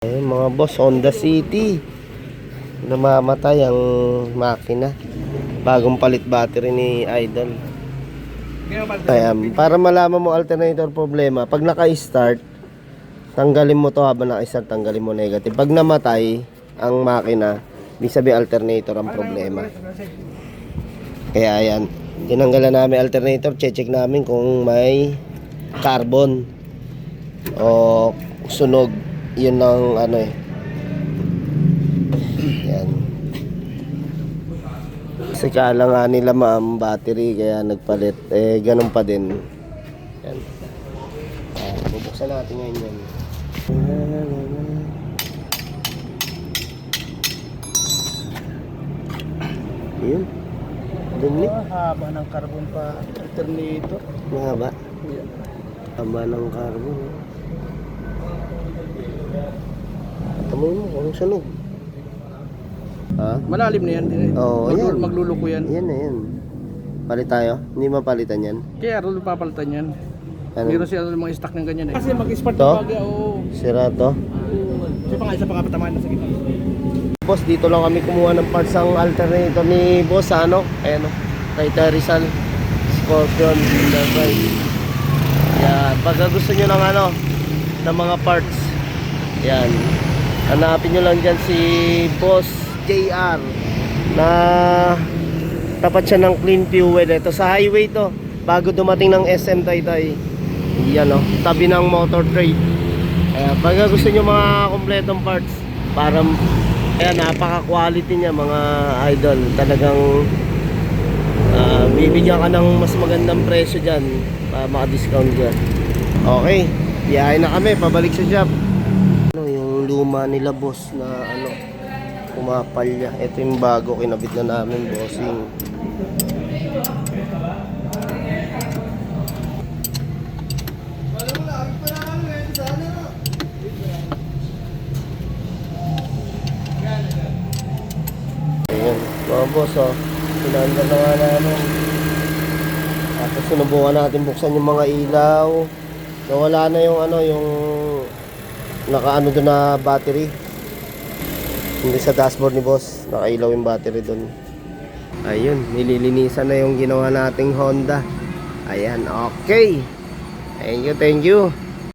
Ayun mga boss, Honda City. Namamatay ang makina. Bagong palit battery ni Idol. Ayan, para malaman mo alternator problema, pag naka-start, tanggalin mo to habang naka-start, tanggalin mo negative. Pag namatay ang makina, ibig sabihin alternator ang problema. Kaya ayan, tinanggalan namin alternator, check namin kung may carbon o sunog. Yun ang ano eh. Yan. Kasi kala nga nila ma'am battery kaya nagpalit. Eh ganun pa din. Yan. Bubuksan natin ngayon yan. Yun. Dumi. Haba ng carbon pa alternator. Mahaba. Haba ng carbon. Tamoy mo kung sunog. Ha? Malalim na yan. Oo, yan. Magluluko yan. Yan na yan. Palit tayo? Hindi mapalitan yan? Kaya Arul papalitan yan. Ano? Meron siya mga stock ng ganyan eh. Kasi mag-export To? ng bagay. Oo. Sira to? Isa pa kapatamaan na sa gitna. Boss, dito lang kami kumuha ng parts ang alternator ni Boss ano? Ayan o. Kay Rizal Scorpion Enterprise. Yan. Pagka gusto nyo ng ano, ng mga parts, yan. Hanapin nyo lang dyan si Boss JR na tapat siya ng Clean Fuel. Ito sa highway to, bago dumating ng SM Taytay. Yan o, tabi ng Motor Trade. Pagka gusto nyo mga kompletong parts, para ayan, napaka quality niya mga idol. Talagang bibigyan ka ng mas magandang presyo dyan para maka-discount ka. Okay, biyahe na kami pabalik sa shop. Ano yung luma nila boss na ano, pumapalya. Ito yung bago, kinabit na namin bossing. Ayan, mga boss oh, pinanda na nga namin. Tapos sinubukan natin buksan yung mga ilaw. Nawala na yung ano, yung nakaano doon na battery. Hindi sa dashboard ni boss, nakailaw yung battery doon. Ayun, nililinisan na yung ginawa nating Honda. Ayan, okay. Thank you, thank you.